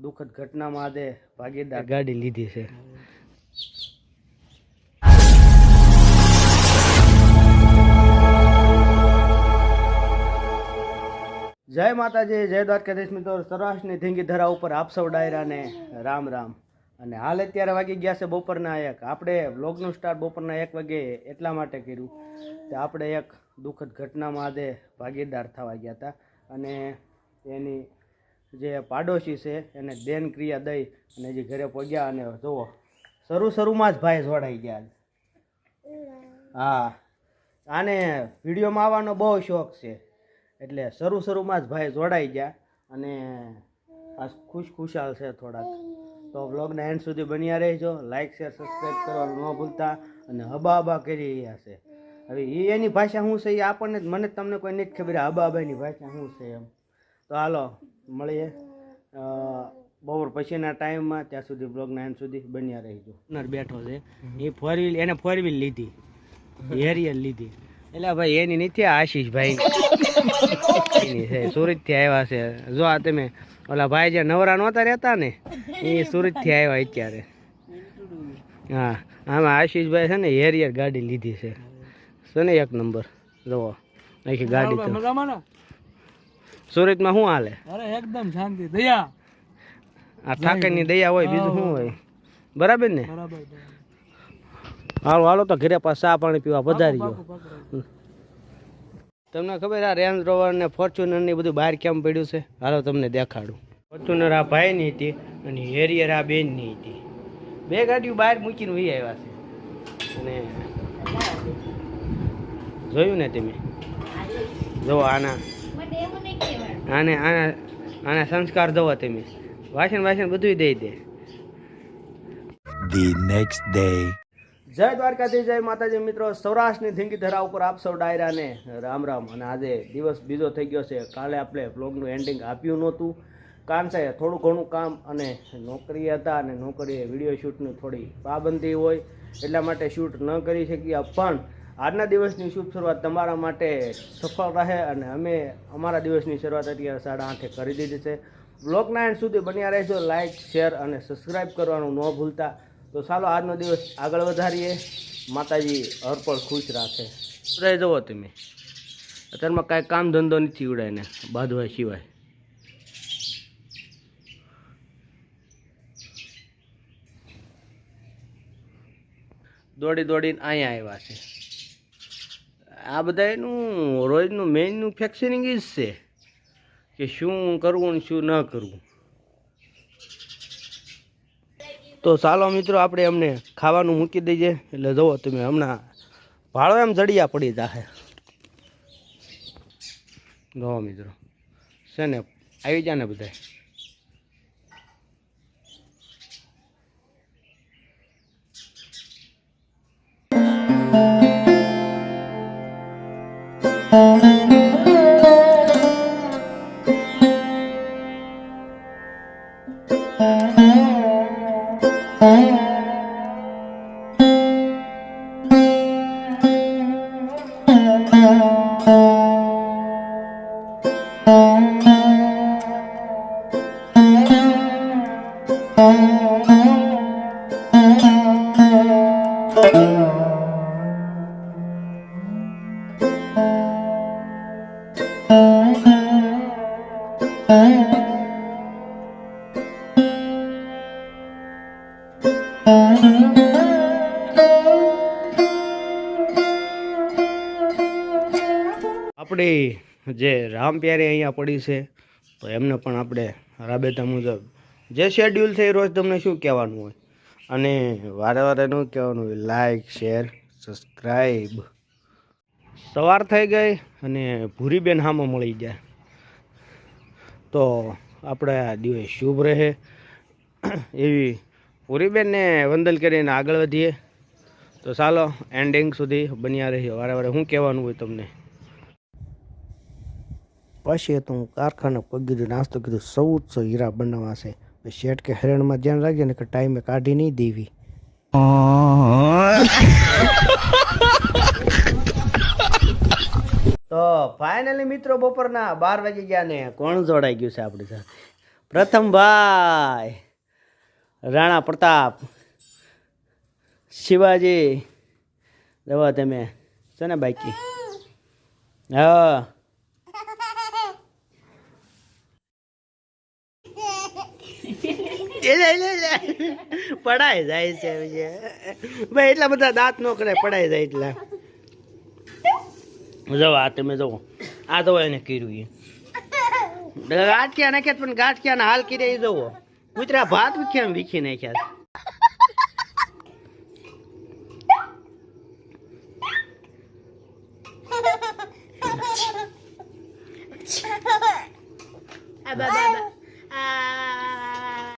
દુઃખદ ઘટનામાં આજે ભાગીદાર ગાડી લીધી છે. જય માતાજી, જય દ્વારકાધીશ મિત્રો. સૌરાષ્ટ્રની ધીંગી ધરા ઉપર આપ સૌ ડાયરાને રામ રામ. અને હાલ અત્યારે વાગી ગયા છે બપોરના 1. આપણે વ્લોગનું સ્ટાર્ટ બપોરના 1 વાગે એટલા માટે કર્યું કે આપણે એક દુઃખદ ઘટનામાં આજે ભાગીદાર થવા ગયા હતા. અને એની જે પાડોશી છે એને દેન ક્રિયા દઈ અને જે ઘરે પહોંચ્યા. અને જુઓ શરૂમાં જ ભાઈ જોડાઈ ગયા. હા, આને વિડીયોમાં આવવાનો બહુ શોખ છે એટલે શરૂમાં જ ભાઈ જોડાઈ ગયા. અને આ ખુશાલ છે થોડાક. તો વ્લોગના એન્ડ સુધી બન્યા રહેજો. લાઇક શેર સબસ્ક્રાઈબ કરવાનું ન ભૂલતા. અને હબા કરી રહ્યા છે. હવે એની ભાષા શું છે એ આપણને મને તમને કોઈ નથી ખબર. હબાની ભાષા શું છે એમ. તો હાલો મળીએ બપોર પછીના ટાઈમમાં. ત્યાં સુધી બ્લોગના એન્ડ સુધી બન્યા રહેજો. બેઠો છે એ એને ફોર વ્હીલ લીધી, હેરિયર લીધી. એટલે ભાઈ એની નથી, આશીષભાઈ એની છે, સુરતથી આવ્યા છે. જો આ તમે ઓલા ભાઈ જે નવરા નહોતા રહેતા ને એ સુરતથી આવ્યા અત્યારે. હા, આમાં આશીષભાઈ છે ને હેરિયર ગાડી લીધી છે ને 1 નંબર. જુઓ આખી ગાડી તો સુરતમાં શું હાલે? અરે એકદમ શાંતિ, દયા. આ ઠાકરની દયા હોય, બીજું શું હોય? બરાબર ને? હાલો હાલો તો ઘરે પાછા ચા પાણી પીવા પધારી ગયો. તમને ખબર આ રેન્જ રોવર ને ફોર્ચ્યુનર ની બધું બહાર કેમ પડ્યું છે? હાલો તમને દેખાડું. ફોર્ચ્યુનર આ ભાઈની હતી અને હેરિયર આ બેનની હતી. 2 ગાડીઓ બહાર મૂકીને વહી આવ્યા છે. અને જોયું ને તમે? જો આના સંસ્કાર જોવો તમે. વાસણ બધું દઈ દે. The next day. જય દ્વારકાધીશ, જય માતાજી મિત્રો. સૌરાષ્ટ્રની ધીંગી ધરા ઉપર આપ સૌ ડાયરાને રામ રામ. અને આજે દિવસ બીજો થઈ ગયો છે. કાલે આપણે બ્લોગનું એન્ડિંગ આપ્યું નહોતું કારણ છે થોડું ઘણું કામ અને નોકરી હતા. અને નોકરીએ વિડીયો શૂટની થોડી પાબંદી હોય એટલા માટે શૂટ ન કરી શક્યા. પણ આજના દિવસની શુભ શરૂઆત તમારા માટે સફળ રહે અને અમે અમારા દિવસની શરૂઆત અત્યારે 8:30 કરી દીધી છે. બ્લોગના એન્ડ સુધી બન્યા રહેજો. લાઇક શેર અને સબસ્ક્રાઈબ કરવાનું ન ભૂલતા. તો ચાલો આજનો દિવસ આગળ વધારીએ. માતાજી હરપળ ખુશ રાખે. રહી જવો તમે અત્યારમાં કાંઈ કામ ધંધો નથી ઉડાય ને બાંધવા સિવાય. દોડીને અહીંયા આવ્યા છે. આ બધા એનું રોજનું મેન્યુફેક્ચરિંગ જ છે કે શું કરવું ને શું ન કરવું. તો ચાલો મિત્રો આપણે એમને ખાવાનું મૂકી દઈએ. એટલે જુઓ તમે હમણાં ભાડો એમ જડિયા પડી જાહે. જુઓ મિત્રો છે ને આવી જા ને બધા. આપણી જે રામ પ્યારે અહીંયા પડી છે તો એમને પણ આપણે રાબેતા મુજબ જે શેડ્યુલ છે એ રોજ તમને શું કહેવાનું હોય અને વારે વારે ન કહેવાનું હોય. Like share subscribe. સવાર થઈ ગઈ અને ભૂરીબેન હામો મળી ગયા. તો આપણે આ દિવસ શુભ રહે એવી ભૂરીબેનને વંદન કરીને આગળ વધીએ. તો ચાલો એન્ડિંગ સુધી બન્યા રહીએ. વારે વારે શું કહેવાનું હોય તમને. પછી તો હું કારખાને પગી નાસ્તો કીધું 1400 હીરા બનાવવા છે. શેઠ કે હેરણમાં ધ્યાન રાખજે ને કે ટાઈમે કાઢી નહીં દેવી. તો ફાઇનલી મિત્રો બપોરના 12 વાગી ગયા ને કોણ જોડાઈ ગયું છે આપણી સાથે? પ્રથમભાઈ રાણા પ્રતાપ શિવાજી દવા તમે છે ને બાકી હા પડાઈ જાય છે ભાઈ એટલા બધા દાંત નો કરે પડાઈ જાય એટલા જો આ તમે જો આ તો એને કર્યું ગાંઠિયા નાખ્યા પણ ગાંઠિયા હાલ કરી જવો કૂતરા ભાત કેમ વીખી નાખ્યા Bye bye.